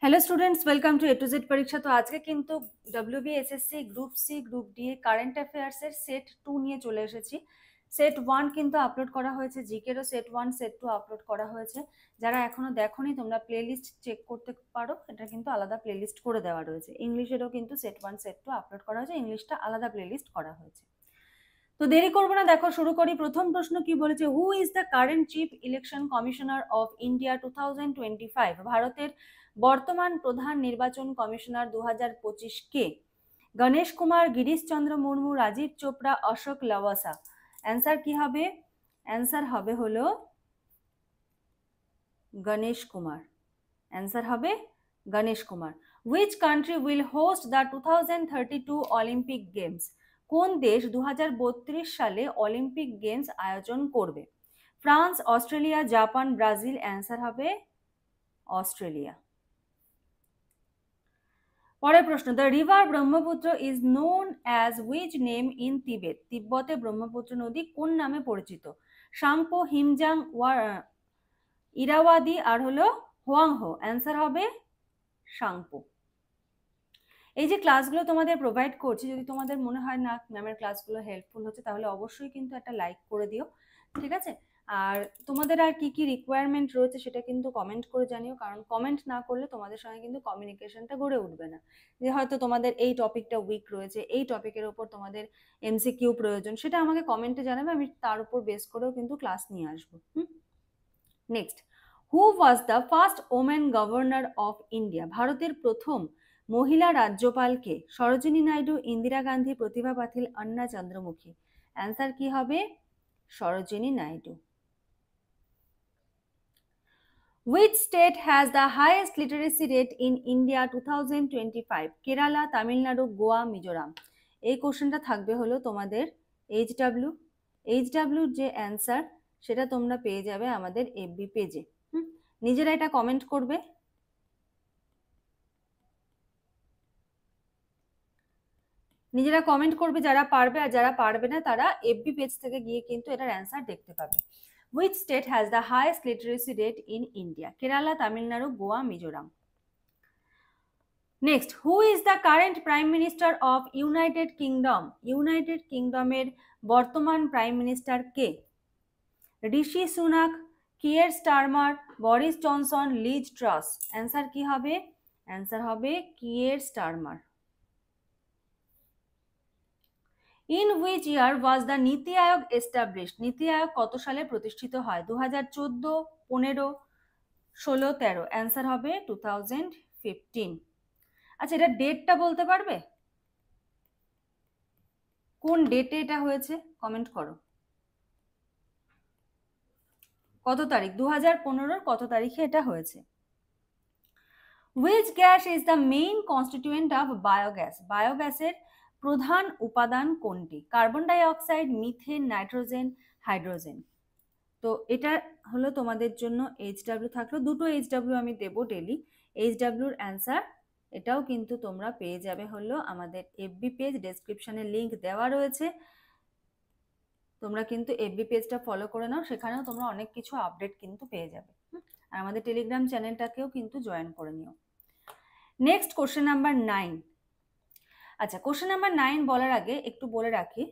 Hello students, welcome to A to Z পরীক্ষা। তো আজকে কিন্তু WBSSC group C group D এ কারেন্ট অ্যাফেয়ার্সের সেট 2 নিয়ে চলে এসেছি। সেট 1 কিন্তু আপলোড করা হয়েছে, জিকেরও সেট 1 সেট 2 আপলোড করা হয়েছে। যারা এখনো দেখোনি তোমরা প্লেলিস্ট চেক করতে পারো, এটা কিন্তু আলাদা প্লেলিস্ট করে দেওয়া রয়েছে। ইংলিশেরও কিন্তু সেট 1 সেট 2 আপলোড করা হয়েছে, ইংলিশটা আলাদা প্লেলিস্ট করা হয়েছে। তো দেরি করবো না, দেখো শুরু করি। প্রথম প্রশ্ন কি বলেছে, হু is the current chief election commissioner of India 2025? ভারতের বর্তমান প্রধান নির্বাচন কমিশনার 2025 কে? গণেশ কুমার, গিরিশ চন্দ্র মুর্মু, রাজীব চোপড়া, অশোক লাওয়াসা। অ্যান্সার কি হবে? অ্যান্সার হবে হলো গণেশ কুমার। অ্যান্সার হবে Ganesh Kumar. Which country will host the 2032 Olympic games? কোন দেশ 2032 সালে অলিম্পিক গেমস আয়োজন করবে? France, Australia, Japan, Brazil. Answer হবে অস্ট্রেলিয়া। পরের প্রশ্ন, the river Brahmaputra is known as which name in Tibet? তিব্বতে ব্রহ্মপুত্র নদী কোন নামে পরিচিত? সাংপো, হিমজাং, ইরাওয়াদি আর হলো হোয়াংহো। অ্যান্সার হবে সাংপো। এই যে ক্লাসগুলো তোমাদের প্রোভাইড করছি, যদি তোমাদের মনে হয় না ম্যামের ক্লাসগুলো হেল্পফুল হচ্ছে, তাহলে অবশ্যই কিন্তু একটা লাইক করে দিও, ঠিক আছে? আর তোমাদের আর কি কি রিকোয়ারমেন্ট রয়েছে সেটা কিন্তু কমেন্ট করে জানিও, কারণ কমেন্ট না করলে তোমাদের সঙ্গে কিন্তু কমিউনিকেশনটা গড়ে উঠবে না। যে হয়তো তোমাদের এই টপিকটা উইক রয়েছে, এই টপিকের ওপর তোমাদের MCQ প্রয়োজন, সেটা আমাকে কমেন্টে জানাবে, আমি তার উপর বেস করেও কিন্তু ক্লাস নিয়ে আসবো। Next, who was the first women governor of India? ভারতের প্রথম মহিলা রাজ্যপাল কে? সরোজিনী নাইডু, ইন্দিরা গান্ধী, প্রতিভা পাতিল, আন্না চন্দ্রমুখী। অ্যান্সার কি হবে? Sarojini Naidu. Which state has the highest literacy rate in India 2025? Kerala, Tamil Nadu, Goa, Mizoram. এই কোশ্চেনটা থাকবে হলো তোমাদের HW। HW যে অ্যান্সার সেটা তোমরা পেয়ে যাবে আমাদের FB পেজে। নিজেরা এটা কমেন্ট করবে। নিজেরা কমেন্ট করবে যারা পারবে, আর যারা পারবে না তারা FB পেজ থেকে গিয়ে কিন্তু এটার অ্যান্সার দেখতে পাবে। Which state has the highest literacy rate in India? Kerala, Tamil Nadu, Goa, Mizoram. Next, who is the current prime minister of United Kingdom? United কিংডমের বর্তমান প্রাইম মিনিস্টার কে? Rishi Sunak, Keir Starmer, Boris Johnson, Liz Truss. Answer কি হবে? অ্যান্সার হবে Keir Starmer. In which year was the NITI Aayog established? নীতি আয়োগ কত সালে প্রতিষ্ঠিত হয়? 2014, 15, 16, 13। অ্যান্সার হবে 2015। আচ্ছা, এটা ডেটটা বলতে পারবে? কোন ডেটে এটা হয়েছে? কমেন্ট করো। কত তারিখ? 2015 কত তারিখে এটা হয়েছে? Which gas is the main constituent of biogas? বায়োগ্যাসের প্রধান উপাদান কোনটি? Carbon dioxide, methane, nitrogen, hydrogen. তো এটা হলো তোমাদের জন্য HW থাকলো। দুটো HW আমি দেবো ডেলি। HWর অ্যান্সার এটাও কিন্তু তোমরা পেয়ে যাবে হলো আমাদের FB পেজ, ডেসক্রিপশনে লিংক দেওয়া রয়েছে। তোমরা কিন্তু FB পেজটা ফলো করে নাও, সেখানেও তোমরা অনেক কিছু আপডেট কিন্তু পেয়ে যাবে। আর আমাদের টেলিগ্রাম চ্যানেলটাকেও কিন্তু জয়েন করে নিও। Next, question number 9। আচ্ছা, কোশ্চেন নাম্বার 9 বলার আগে একটু বলে রাখি,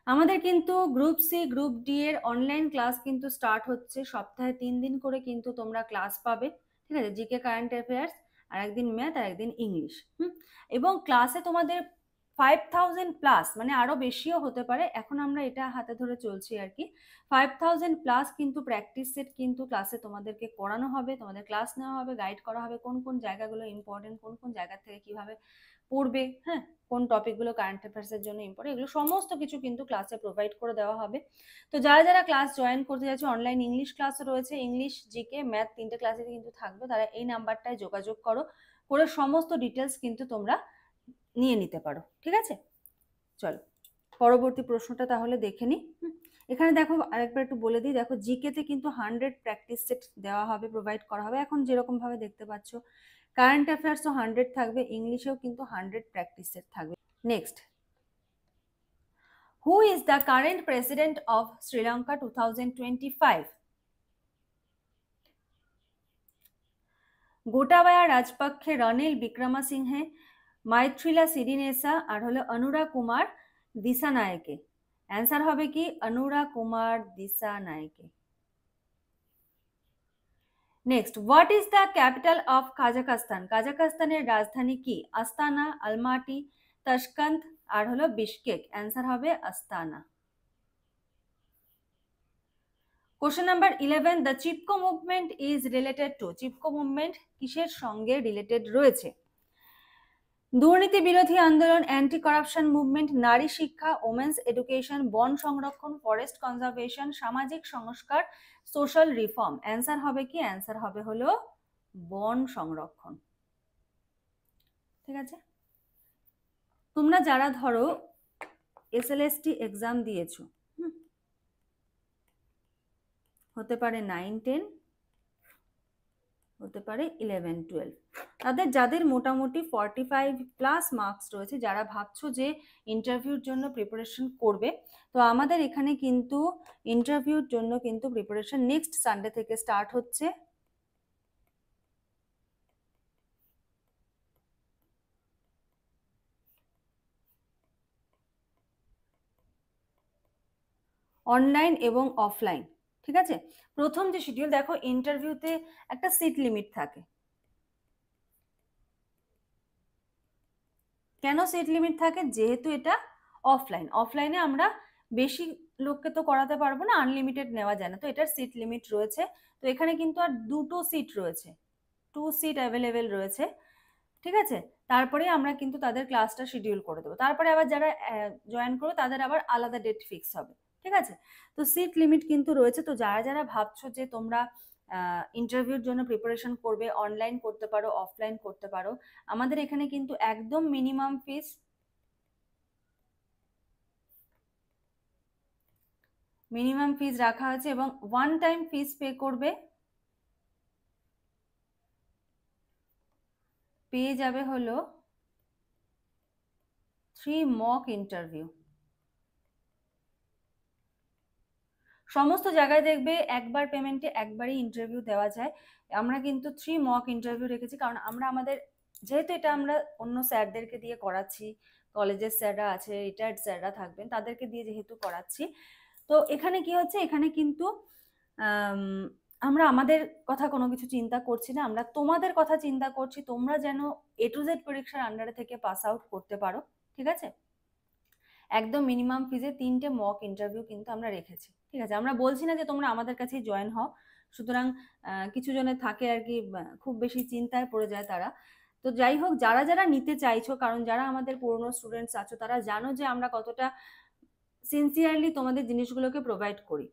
আমাদের কিন্তু গ্রুপ সি গ্রুপ ডি এর অনলাইন ক্লাস কিন্তু স্টার্ট হচ্ছে। সপ্তাহে 3 দিন করে কিন্তু তোমরা ক্লাস পাবে, ঠিক আছে? জিকে, কারেন্ট অ্যাফেয়ার্স, আর একদিন ম্যাথ, আর একদিন ইংলিশ। এবং ক্লাসে তোমাদের 5000 প্লাস, মানে আরো বেশিও হতে পারে, এখন আমরা এটা হাতে ধরে চলছি আর কি। 5000 প্লাস কিন্তু প্র্যাকটিস সেট কিন্তু ক্লাসে তোমাদেরকে করানো হবে, তোমাদের ক্লাস নেওয়া হবে, গাইড করা হবে কোন কোন জায়গাগুলো ইম্পর্টেন্ট, কোন কোন জায়গা থেকে কিভাবে পড়বে, হ্যাঁ, কোন টপিকগুলো কারেন্ট অ্যাফেয়ার্সের জন্য ইম্পর্টেন্ট, এগুলো সমস্ত কিছু কিন্তু ক্লাসে প্রোভাইড করে দেওয়া হবে। তো যারা যারা ক্লাস জয়েন করতে যাচ্ছে, অনলাইন ইংলিশ ক্লাসও রয়েছে, ইংলিশ, জিকে, ম্যাথ 3টে ক্লাসে কিন্তু থাকবে, তারা এই নাম্বারটায় যোগাযোগ করো, করে সমস্ত ডিটেলস কিন্তু তোমরা নিয়ে নিতে পারো, ঠিক আছে? চলো পরবর্তী প্রশ্নটা তাহলে দেখে নি। এখানে দেখো আরেকবার একটু বলে দিই, দেখো জিকেতে কিন্তু 100 প্র্যাকটিস সেট দেওয়া হবে, প্রোভাইড করা হবে, এখন যেরকম ভাবে দেখতে পাচ্ছ। কারেন্ট অ্যাফেয়ার্সও 100 থাকবে, ইংলিশেও কিন্তু 100 প্র্যাকটিস সেট থাকবে। Next, who is the current president of Sri Lanka 2025? Gotabaya Rajapaksa, Ranil Wickremesinghe, Maithripala Sirisena, আর হলো অনুরা কুমার দিসানায়েকে। অ্যান্সার হবে কি Anura Kumara Dissanayake. Next, what is the capital of Kazakhstan? কাজাকস্তানের রাজধানী কি? আস্তানা, আলমাটি, তাশকান্ত, আর হলো বিশকেক। অ্যান্সার হবে আস্তানা। Question number 11, the Chipko movement is related to. Chipko movement কিসের সঙ্গে রিলেটেড রয়েছে? দুর্নীতি বিরোধী আন্দোলন, অ্যান্টি করাপশন মুভমেন্ট, নারী শিক্ষা, ওমেন্স এডুকেশন, বন সংরক্ষণ, ফরেস্ট কনজারভেশন, সামাজিক সংস্কার, সোশ্যাল রিফর্ম। অ্যান্সার হবে কি? অ্যান্সার হবে হলো বন সংরক্ষণ। ঠিক আছে, তোমরা যারা ধরো এসএলএসটি এক্সাম দিয়েছো, হতে পারে 9, 10, হতে পারে 11, 12, যাদের মোটামুটি 45+ মার্কস রয়েছে, যারা ভাবছো যে ইন্টারভিউর জন্য প্রিপারেশন করবে, তো আমাদের এখানে কিন্তু ইন্টারভিউর জন্য কিন্তু প্রিপারেশন নেক্সট সানডে থেকে স্টার্ট হচ্ছে। অনলাইন এবং অফলাইন। ঠিক আছে, প্রথম যে শিডিউল দেখো, ইন্টারভিউতে একটা সিট লিমিট থাকে। কেন সিট লিমিট থাকে? যেহেতু এটা অফলাইন, অফলাইনে আমরা বেশি লোককে তো করাতে পারবো না, আনলিমিটেড নেওয়া যায় না, তো এটার সিট লিমিট রয়েছে। তো এখানে কিন্তু আর 2টো সিট রয়েছে, 2 সিট অ্যাভেলেবেল রয়েছে। ঠিক আছে, তারপরে আমরা কিন্তু তাদের ক্লাসটা শিডিউল করে দেবো। তারপরে আবার যারা জয়েন করবে তাদের আবার আলাদা ডেট ফিক্স হবে। ঠিক আছে, তো সিট লিমিট কিন্তু রয়েছে। তো যারা যারা ভাবছো যে তোমরা ইন্টারভিউর জন্য প্রিপারেশন করবে, অনলাইন করতে পারো, অফলাইন করতে পারো, আমাদের এখানে কিন্তু একদম মিনিমাম ফিস রাখা আছে এবং ওয়ান টাইম ফিস পে করবে, পেয়ে যাবে হলো 3 মক ইন্টারভিউ। সমস্ত জায়গায় দেখবে একবার পেমেন্টে একবারই ইন্টারভিউ দেওয়া যায়। আমরা কিন্তু 3 মক ইন্টারভিউ রেখেছি, কারণ আমরা আমাদের, যেহেতু এটা আমরা অন্য স্যারদেরকে দিয়ে করাচ্ছি, কলেজের স্যাররা আছে, রিটায়ার্ড স্যাররা থাকবেন, তাদেরকে দিয়ে যেহেতু করাচ্ছি, তো এখানে কি হচ্ছে, এখানে কিন্তু আমরা আমাদের কথা কোনো কিছু চিন্তা করছি না, আমরা তোমাদের কথা চিন্তা করছি, তোমরা যেন A to Z পরীক্ষার আন্ডারে থেকে পাস আউট করতে পারো। ঠিক আছে, একদম মিনিমাম ফিজে 3টে মক ইন্টারভিউ কিন্তু আমরা রেখেছি। ঠিক আছে, আমরা বলছি না যে তোমরা আমাদের কাছেই জয়েন হও, সুতরাং কিছু জনের থাকে আর কি, খুব বেশি চিন্তায় পড়ে যায় তারা। তো যাই হোক, যারা যারা নিতে চাইছো, কারণ যারা আমাদের পুরনো স্টুডেন্টস আছো, তারা জানো যে আমরা কতটা সিনসিয়ারলি তোমাদের জিনিসগুলোকে প্রোভাইড করি,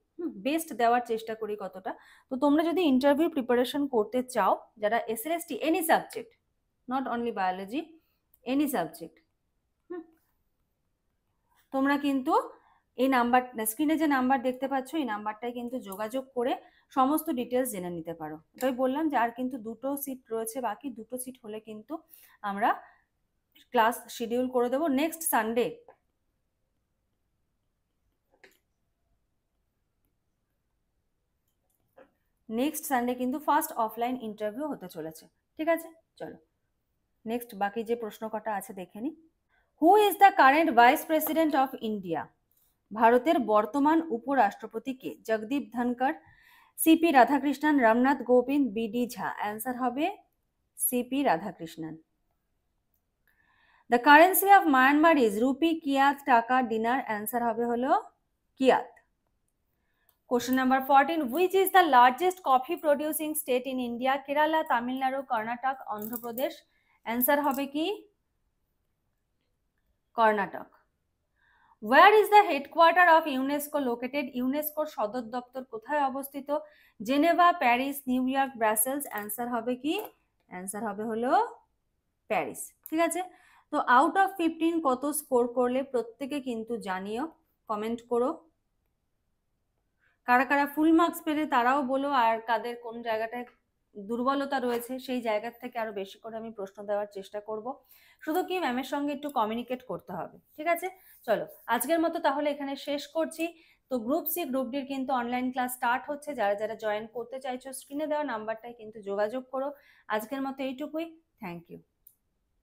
বেস্ট দেওয়ার চেষ্টা করি কতটা। তো তোমরা যদি ইন্টারভিউ প্রিপারেশন করতে চাও, যারা SLST, any subject, not only biology, any subject, তোমরা কিন্তু এই নাম্বার, স্ক্রিনে যে নাম্বার দেখতে পাচ্ছ, এই নাম্বারটায় কিন্তু যোগাযোগ করে সমস্ত ডিটেলস জেনে নিতে পারো। তাই বললাম যে আর কিন্তু 2টো সিট রয়েছে বাকি, 2টো সিট হলে কিন্তু আমরা ক্লাস শিডিউল করে দেবো নেক্সট সানডে। নেক্সট সানডে কিন্তু ফার্স্ট অফলাইন ইন্টারভিউ হতে চলেছে। ঠিক আছে, চলো নেক্সট বাকি যে প্রশ্ন কটা আছে দেখে নি। Who is the current vice president of India? ভারতের বর্তমান উপরাষ্ট্রপতি কে? Jagdeep Dhankhar, CP Radhakrishnan, Ramnath Kovind, BD Jha. Answer হবে CP Radhakrishnan. The currency of Myanmar is rupee, kyat, taka, dinar. Answer হবে হলো kyat. Question number 14, which is the largest coffee producing state in India? Kerala, Tamil Nadu, Karnataka, Andhra Pradesh. Answer হবে কি? Karnataka. Where is the headquarter of UNESCO located? ইউনেস্কোর সদর দপ্তর কোথায় অবস্থিত? Geneva, Paris, new York, Brussels. Answer হবে কি? Answer হবে হলো প্যারিস। ঠিক আছে, তো আউট অফ 15 কত স্কোর করলে প্রত্যেকে কিন্তু জানিও, কমেন্ট করো। কারা কারা ফুল মার্কস পেলে তারাও বলো, আর কাদের কোন জায়গাটায় দুর্বলতা রয়েছে সেই জায়গা থেকে আরো বেশি করে আমি প্রশ্ন দেওয়ার চেষ্টা করব। শুধু কি ম্যামের সঙ্গে একটু কমিউনিকেট করতে হবে। ঠিক আছে, চলো আজকের মতো তাহলে এখানে শেষ করছি। তো গ্রুপ সি গ্রুপ ডির কিন্তু অনলাইন ক্লাস স্টার্ট হচ্ছে, যারা যারা জয়েন করতে চাইছো স্ক্রিনে দেওয়া নাম্বারটায় কিন্তু যোগাযোগ করো। আজকের মতো এইটুকুই, থ্যাংক ইউ।